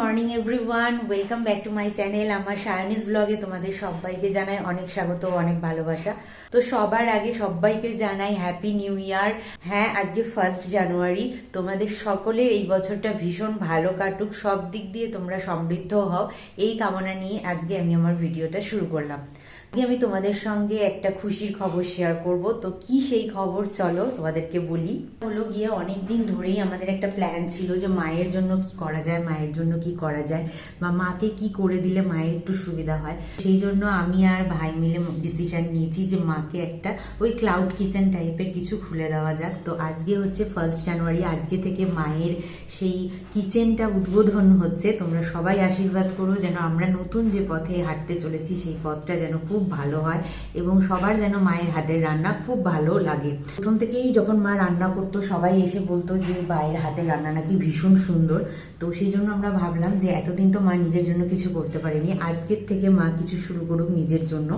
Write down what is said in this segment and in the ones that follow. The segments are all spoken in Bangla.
Morning everyone, welcome back to my channel. আমার সায়নিস ব্লগে তোমাদের সবাইকে জানাই অনেক স্বাগত, অনেক ভালোবাসা। তো সবার আগে সবাইকে জানাই হ্যাপি নিউ ইয়ার। হ্যাঁ, আজকে 1 জানুয়ারি। তোমাদের সকলের এই বছরটা ভীষণ ভালো কাটুক, সব দিক দিয়ে তোমরা সমৃদ্ধ হও, এই কামনা নিয়ে আজকে আমি আমার ভিডিওটা শুরু করলাম। আজকে আমি তোমাদের সঙ্গে একটা খুশির খবর শেয়ার করব। তো কি সেই খবর, চলো তোমাদেরকে বলি। হলো গিয়ে অনেকদিন ধরেই আমাদের একটা প্ল্যান ছিল যে মায়ের জন্য কি করা যায়, মায়ের জন্য কি করা যায়, বা মাকে কি করে দিলে মায়ের একটু সুবিধা হয়। সেই জন্য আমি আর ভাই মিলে ডিসিশন নিয়েছি যে মাকে একটা ওই ক্লাউড কিচেন টাইপের কিছু খুলে দেওয়া যাক। তো আজকে হচ্ছে 1 জানুয়ারি, আজকে থেকে মায়ের সেই কিচেনটা উদ্বোধন হচ্ছে। তোমরা সবাই আশীর্বাদ করো যেন আমরা নতুন যে পথে হাঁটতে চলেছি সেই পথটা যেন খুব ভালো হয় এবং সবার যেন মায়ের হাতের রান্না খুব ভালো লাগে। প্রথম থেকেই যখন মা রান্না করতো সবাই এসে বলতো যে মায়ের হাতের রান্না নাকি ভীষণ সুন্দর। তো সেই জন্য আমরা ভাবলাম যে এতদিন তো মা নিজের জন্য কিছু করতে পারেনি, আজকের থেকে মা কিছু শুরু করুক নিজের জন্য।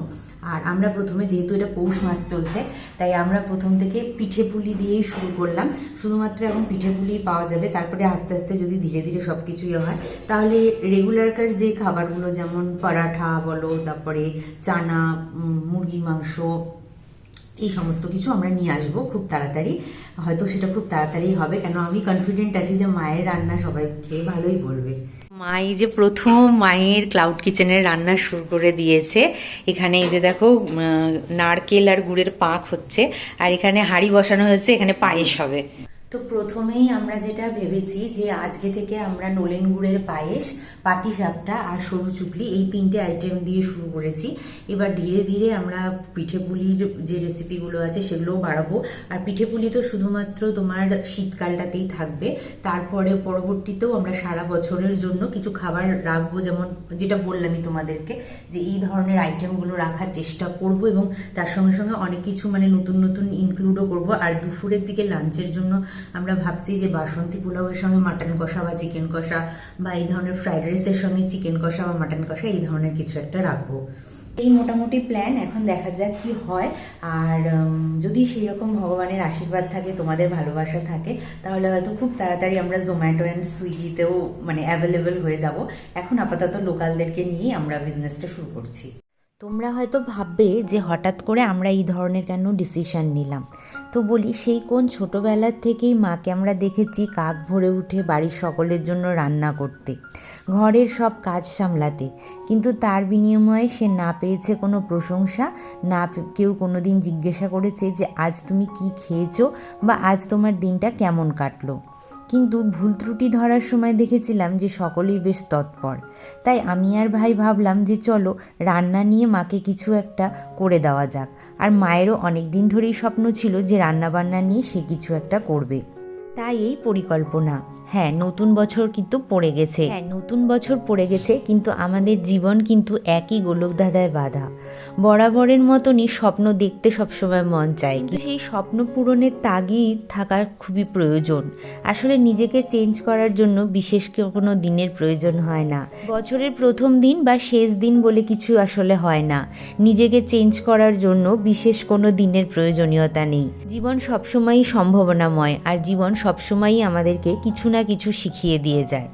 আর আমরা প্রথমে, যেহেতু এটা পৌষ মাস চলছে, তাই আমরা প্রথম থেকে পিঠে পুলি দিয়েই শুরু করলাম। শুধুমাত্র এখন পিঠে পুলি পাওয়া যাবে, তারপরে আস্তে আস্তে যদি ধীরে ধীরে সব কিছুই হয় তাহলে রেগুলারকার যে খাবারগুলো যেমন পরাঠা বলো, তারপরে চানা, মুরগির মাংস, এই সমস্ত কিছু আমরা নিয়ে আসবো খুব তাড়াতাড়ি। হয়তো সেটা খুব তাড়াতাড়ি হবে, কেন আমি কনফিডেন্ট আছি যে মায়ের রান্না সবাই খেয়ে ভালোই বলবে। মাই যে প্রথম মায়ের ক্লাউড কিচেনের রান্না শুরু করে দিয়েছে। এখানে এই যে দেখো নারকেল আর গুড়ের পাক হচ্ছে, আর এখানে হাঁড়ি বসানো হয়েছে, এখানে পায়েস হবে। তো প্রথমেই আমরা যেটা ভেবেছি যে আজকে থেকে আমরা নলেন গুড়ের পায়েস, পাটিসাপটা আর সরু চুপড়ি, এই 3টে আইটেম দিয়ে শুরু করেছি। এবার ধীরে ধীরে আমরা পিঠে পুলির যে রেসিপিগুলো আছে সেগুলোও বাড়াবো। আর পিঠে পুলি তো শুধুমাত্র তোমার শীতকালটাতেই থাকবে, তারপরে পরবর্তীতেও আমরা সারা বছরের জন্য কিছু খাবার রাখবো, যেমন যেটা বললামই তোমাদেরকে যে এই ধরনের আইটেমগুলো রাখার চেষ্টা করব, এবং তার সঙ্গে সঙ্গে অনেক কিছু মানে নতুন নতুন ইনক্লুডও করব। আর দুপুরের দিকে লাঞ্চের জন্য আমরা ভাবছি যে বাসন্তী পোলাওয়ের সঙ্গে মাটন কষা বা চিকেন কষা, বা এই ধরনের ফ্রাইড রাইসের সঙ্গে চিকেন কষা বা মাটন কষা, এই ধরনের কিছু একটা রাখবো। এই মোটামুটি প্ল্যান, এখন দেখা যাক কি হয়। আর যদি সেই রকম ভগবানের আশীর্বাদ থাকে, তোমাদের ভালোবাসা থাকে, তাহলে হয়তো খুব তাড়াতাড়ি আমরা জোম্যাটো অ্যান্ড সুইগিতেও মানে অ্যাভেলেবেল হয়ে যাব। এখন আপাতত লোকালদেরকে নিয়েই আমরা বিজনেসটা শুরু করছি। তোমরা হয়তো ভাববে যে হঠাৎ করে আমরা এই ধরনের কেন ডিসিশন নিলাম। তো বলি, সেই কোন ছোটোবেলার থেকেই মাকে আমরা দেখেছি কাক ভরে উঠে বাড়ির সকলের জন্য রান্না করতে, ঘরের সব কাজ সামলাতে, কিন্তু তার বিনিময়ে সে না পেয়েছে কোনো প্রশংসা, না কেউ কোনো দিন জিজ্ঞাসা করেছে যে আজ তুমি কি খেয়েছো বা আজ তোমার দিনটা কেমন কাটলো। কিন্তু ভুল ত্রুটি ধরার সময় দেখেছিলাম যে সকলেই বেশ তৎপর। তাই আমি আর ভাই ভাবলাম যে চলো রান্না নিয়ে মাকে কিছু একটা করে দেওয়া যাক। আর মায়েরও অনেক দিন ধরেই স্বপ্ন ছিল যে রান্নাবান্না নিয়ে সে কিছু একটা করবে, তাই এই পরিকল্পনা। হ্যাঁ, নতুন বছর কিন্তু পড়ে গেছে, কিন্তু আমাদের জীবন কিন্তু একই গোলকধাঁধায় বাঁধা। বরাবরের মতনই স্বপ্ন দেখতে সবসময় মন চায়, কিন্তু সেই স্বপ্ন পূরণের তাগিদ থাকা খুবই প্রয়োজন। আসলে নিজেকে চেঞ্জ করার জন্য বিশেষ কোনো দিনের প্রয়োজন হয় না, বছরের প্রথম দিন বা শেষ দিন বলে কিছু আসলে হয় না। নিজেকে চেঞ্জ করার জন্য বিশেষ কোনো দিনের প্রয়োজনীয়তা নেই। জীবন সবসময়ই সম্ভাবনাময়, আর জীবন সবসময়ই আমাদেরকে কিছু না কিছু শিখিয়ে দিয়ে যায়।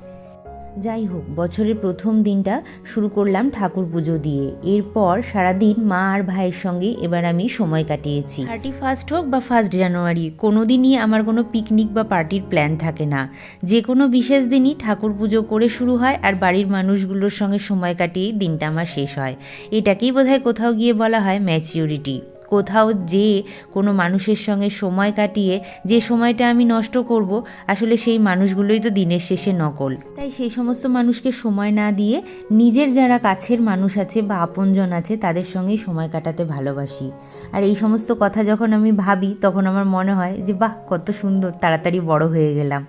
যাই হোক, বছরের প্রথম দিনটা শুরু করলাম ঠাকুর পুজো দিয়ে। এরপর সারাদিন মা আর ভাইয়ের সঙ্গে এবার আমি সময় কাটিয়েছি। 31 হোক বা 1 জানুয়ারি, কোনো দিনই আমার কোনো পিকনিক বা পার্টির প্ল্যান থাকে না। যে কোনো বিশেষ দিনই ঠাকুর পুজো করে শুরু হয়, আর বাড়ির মানুষগুলোর সঙ্গে সময় কাটিয়েই দিনটা আমার শেষ হয়। এটাকেই বোধহয় কোথাও গিয়ে বলা হয় ম্যাচিউরিটি। কোথাও যে কোনো মানুষের সঙ্গে সময় কাটিয়ে যে সময়টা আমি নষ্ট করব, আসলে সেই মানুষগুলোই তো দিনের শেষে নকল। তাই সেই সমস্ত মানুষকে সময় না দিয়ে নিজের যারা কাছের মানুষ আছে বা আপনজন আছে তাদের সঙ্গেই সময় কাটাতে ভালোবাসি। আর এই সমস্ত কথা যখন আমি ভাবি তখন আমার মনে হয় যে বাহ, কত সুন্দর, তাড়াতাড়ি বড় হয়ে গেলাম।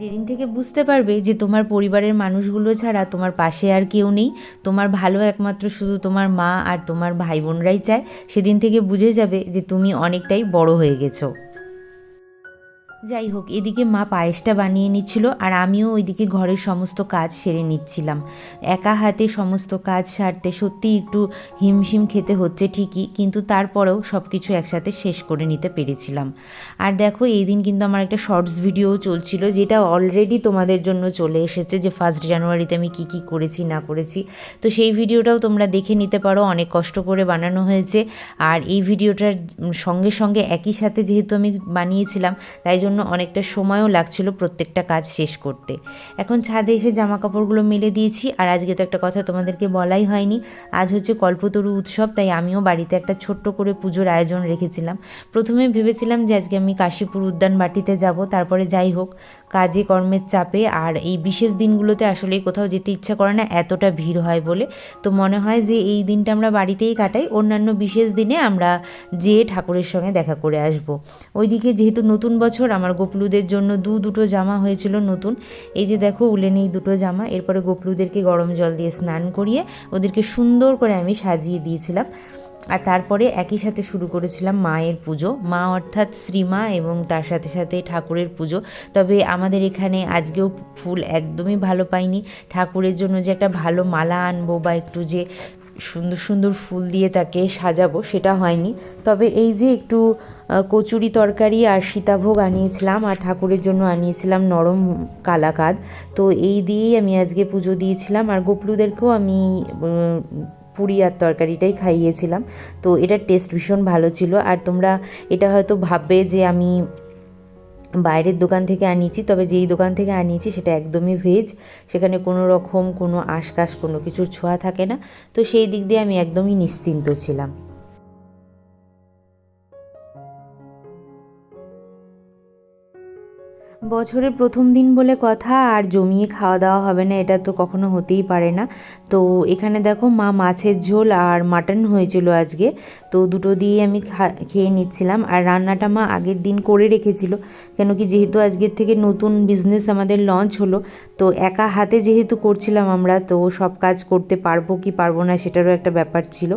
যেদিন থেকে বুঝতে পারবে যে তোমার পরিবারের মানুষগুলো ছাড়া তোমার পাশে আর কেউ নেই, তোমার ভালো একমাত্র শুধু তোমার মা আর তোমার ভাই বোনরাই চায়, সেদিন থেকে বুঝে যাবে যে তুমি অনেকটাই বড় হয়ে গেছো। যাই হোক, এদিকে মা পায়েসটা বানিয়ে নিচ্ছিল আর আমিও ওইদিকে ঘরের সমস্ত কাজ সেরে নিচ্ছিলাম। একা হাতে সমস্ত কাজ সারতে সত্যি একটু হিমশিম খেতে হচ্ছে ঠিকই, কিন্তু তারপরেও সব কিছু একসাথে শেষ করে নিতে পেরেছিলাম। আর দেখো, এই দিন কিন্তু আমার একটা শর্টস ভিডিও চলছিল, যেটা অলরেডি তোমাদের জন্য চলে এসেছে, যে 1 জানুয়ারিতে আমি কি কি করেছি না করেছি। তো সেই ভিডিওটাও তোমরা দেখে নিতে পারো, অনেক কষ্ট করে বানানো হয়েছে। আর এই ভিডিওটার সঙ্গে সঙ্গে একই সাথে যেহেতু আমি বানিয়েছিলাম, তাই জন্য অনেকটা সময়ও লাগছিল প্রত্যেকটা কাজ শেষ করতে। এখন ছাদে এসে জামা কাপড়গুলো মেলে দিয়েছি। আর আজকে তো একটা কথা তোমাদেরকে বলাই হয়নি, আজ হচ্ছে কল্পতরু উৎসব, তাই আমিও বাড়িতে একটা ছোট্ট করে পুজোর আয়োজন রেখেছিলাম। প্রথমে ভেবেছিলাম যে আজকে আমি কাশীপুর উদ্যান বাটিতে যাব, তারপরে যাই হোক, কাজে কর্মের চাপে আর এই বিশেষ দিনগুলোতে আসলেই কোথাও যেতে ইচ্ছা করে না, এতটা ভিড় হয় বলে। তো মনে হয় যে এই দিনটা আমরা বাড়িতেই কাটাই, অন্যান্য বিশেষ দিনে আমরা যেয়ে ঠাকুরের সঙ্গে দেখা করে আসব। ওইদিকে যেহেতু নতুন বছর, আমার গোপলুদের জন্য দুটো জামা হয়েছিল নতুন। এই যে দেখো, উলেন এই দুটো জামা। এরপরে গোপলুদেরকে গরম জল দিয়ে স্নান করিয়ে ওদেরকে সুন্দর করে আমি সাজিয়ে দিয়েছিলাম। আর তারপরে একই সাথে শুরু করেছিলাম মায়ের পুজো, মা অর্থাৎ শ্রীমা, এবং তার সাথে সাথে ঠাকুরের পুজো। তবে আমাদের এখানে আজকেও ফুল একদমই ভালো পাইনি। ঠাকুরের জন্য যে একটা ভালো মালা আনবো বা একটু যে সুন্দর সুন্দর ফুল দিয়ে তাকে সাজাবো, সেটা হয়নি। তবে এই যে একটু কচুরি তরকারি আর সীতাভোগ আনিয়েছিলাম, আর ঠাকুরের জন্য আনিয়েছিলাম নরম কালাকাদ। তো এই দিয়েই আমি আজকে পুজো দিয়েছিলাম। আর গোপলুদেরকেও আমি পুরি আর তরকারিটাই খাইয়েছিলাম। তো এটার টেস্ট ভীষণ ভালো ছিল। আর তোমরা এটা হয়তো ভাববে যে আমি বাইরের দোকান থেকে আনিয়েছি, তবে যেই দোকান থেকে আনিয়েছি সেটা একদমই ভেজ, সেখানে কোনো রকম কোনো আশকাশ কোনো কিছুর ছোঁয়া থাকে না। তো সেই দিক দিয়ে আমি একদমই নিশ্চিন্ত ছিলাম। বছরের প্রথম দিন বলে কথা, আর জমিয়ে খাওয়া দাওয়া হবে না এটা তো কখনো হতেই পারে না। তো এখানে দেখো, মা মাছের ঝোল আর মাটন হয়েছিল আজকে, তো দুটো দিয়ে আমি খেয়ে নিচ্ছিলাম। আর রান্নাটা মা আগের দিন করে রেখেছিল, কেন কি যেহেতু আজকের থেকে নতুন বিজনেস আমাদের লঞ্চ হলো, তো একা হাতে যেহেতু করছিলাম আমরা, তো সব কাজ করতে পারবো কি পারবো না সেটারও একটা ব্যাপার ছিল।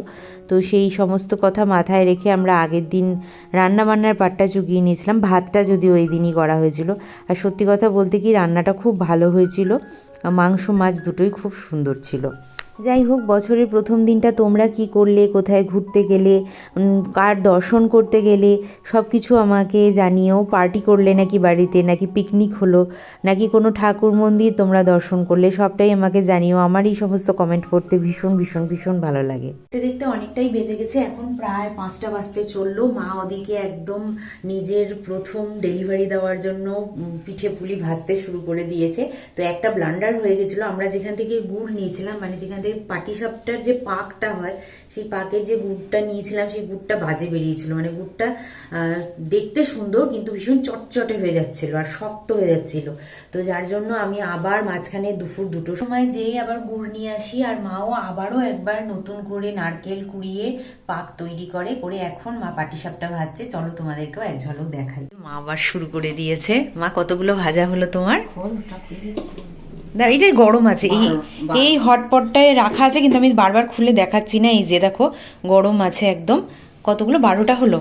তো সেই সমস্ত কথা মাথায় রেখে আমরা আগের দিন রান্নাবান্নার পাটটা চুকিয়ে নিয়েছিলাম। ভাতটা যদিও ওই দিনই করা হয়েছিল। আর সত্যি কথা বলতে কি, রান্নাটা খুব ভালো হয়েছিল, মাংস মাছ দুটোই খুব সুন্দর ছিল। যাই হোক, বছরের প্রথম দিনটা তোমরা কি করলে, কোথায় ঘুরতে গেলে, কার দর্শন করতে গেলে, সব কিছু আমাকে জানিও। পার্টি করলে নাকি বাড়িতে, নাকি পিকনিক হলো, নাকি কোনো ঠাকুর মন্দির তোমরা দর্শন করলে, সবটাই আমাকে জানিও। আমার এই সমস্ত কমেন্ট পড়তে ভীষণ ভীষণ ভীষণ ভালো লাগে। দেখতে দেখতে অনেকটাই বেজে গেছে, এখন প্রায় 5টা বাজতে চললো। মা ওদিকে একদম নিজের প্রথম ডেলিভারি দেওয়ার জন্য পিঠে পুলি ভাজতে শুরু করে দিয়েছে। তো একটা ব্লান্ডার হয়ে গেছিলো, আমরা যেখান থেকে গুড় নিয়েছিলাম, মানে যেখান থেকে পাটিসাপটার যে পাকটা হয়, সেই পাকের যে গুড়টা নিয়েছিলাম, সেই গুড়টা বাজে বেরিয়েছিল। মানে গুড়টা দেখতে সুন্দর, কিন্তু ভীষণ চটচটে হয়ে যাচ্ছিল আর শক্ত হয়ে যাচ্ছিল। তো যার জন্য আমি আবার মাঝখানে দুপুর 2টোর সময় যেয়ে আবার গুড় নিয়ে আসি, আর মাও আবারও একবার নতুন করে নারকেল কুড়িয়ে পাক তৈরি করে এখন মা পাটিসাপটা ভাজছে। চলো তোমাদেরকেও এক ঝলক দেখাই। মা আবার শুরু করে দিয়েছে। মা, কতগুলো ভাজা হলো তোমার? এটা গরম আছে, এই হটপটটায় রাখা আছে, কিন্তু আমি বারবার খুলে দেখাচ্ছি না। এই যে দেখো, গরম আছে একদম। কতগুলো? 12টা হলো?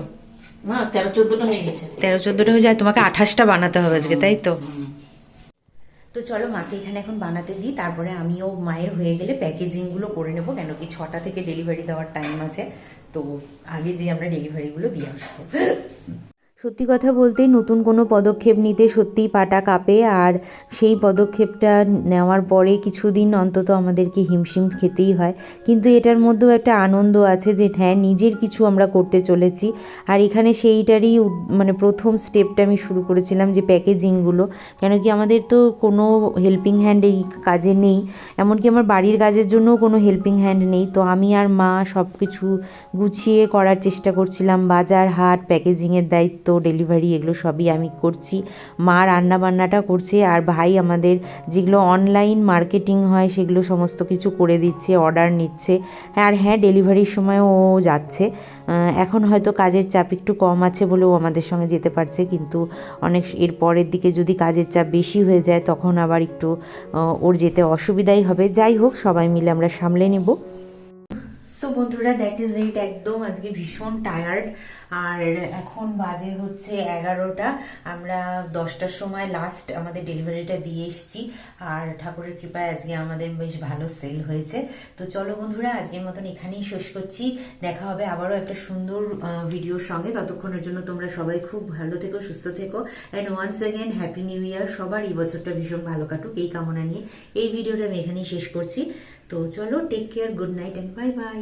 13-14টা হয়ে গেছে। 13-14টা হয়ে যায়। তোমাকে 28টা বানাতে হবে আজকে, তাই তো? তো চলো মাকে এখানে এখন বানাতে দিই, তারপরে আমিও মায়ের হয়ে গেলে প্যাকেজিংগুলো করে নেবো, কেন কি 6টা থেকে ডেলিভারি দেওয়ার টাইম আছে। তো আগে যে আমরা ডেলিভারিগুলো দিয়ে আসবো। সত্যি কথা বলতে, নতুন কোনো পদক্ষেপ নিতে সত্যিই পাটা কাঁপে। আর সেই পদক্ষেপটা নেওয়ার পরে কিছুদিন অন্তত আমাদেরকে হিমশিম খেতেই হয়, কিন্তু এটার মধ্যেও একটা আনন্দ আছে যে হ্যাঁ, নিজের কিছু আমরা করতে চলেছি। আর এখানে সেইটারই মানে প্রথম স্টেপটা আমি শুরু করেছিলাম, যে প্যাকেজিংগুলো। কেন কি আমাদের তো কোনো হেল্পিং হ্যান্ড এই কাজে নেই, এমনকি আমার বাড়ির কাজের জন্যও কোনো হেল্পিং হ্যান্ড নেই। তো আমি আর মা সব কিছু গুছিয়ে করার চেষ্টা করছিলাম। বাজার হাট, প্যাকেজিংয়ের দায়িত্ব, ডেলিভারি, এগুলো সবই আমি করছি। মা রান্না বান্নাটা করছে, আর ভাই আমাদের যেগুলো অনলাইন মার্কেটিং হয় সেগুলো সমস্ত কিছু করে দিচ্ছে, অর্ডার নিচ্ছে। আর হ্যাঁ, ডেলিভারির সময়ও ও যাচ্ছে। এখন হয়তো কাজের চাপ একটু কম আছে বলে ও আমাদের সঙ্গে যেতে পারছে, কিন্তু অনেক এর পরের দিকে যদি কাজের চাপ বেশি হয়ে যায়, তখন আবার একটু ওর যেতে অসুবিধাই হবে। যাই হোক, সবাই মিলে আমরা সামলে নেব। সো বন্ধুরা, দ্যাট ইজ ইট। একদম আজকে ভীষণ টায়ার্ড। আর এখন বাজে হচ্ছে 11টা। আমরা 10টার সময় লাস্ট আমাদের ডেলিভারিটা দিয়ে এসেছি। আর ঠাকুরের কৃপায় আজকে আমাদের বেশ ভালো সেল হয়েছে। তো চলো বন্ধুরা, আজকের মতন এখানেই শেষ করছি। দেখা হবে আবারও একটা সুন্দর ভিডিওর সঙ্গে। ততক্ষণের জন্য তোমরা সবাই খুব ভালো থেকো, সুস্থ থেকো। And once again happy new year. সবার এই বছরটা ভীষণ ভালো কাটুক এই কামনা নিয়ে এই ভিডিওটা আমি এখানেই শেষ করছি। তো চলো, take care, good night and bye by.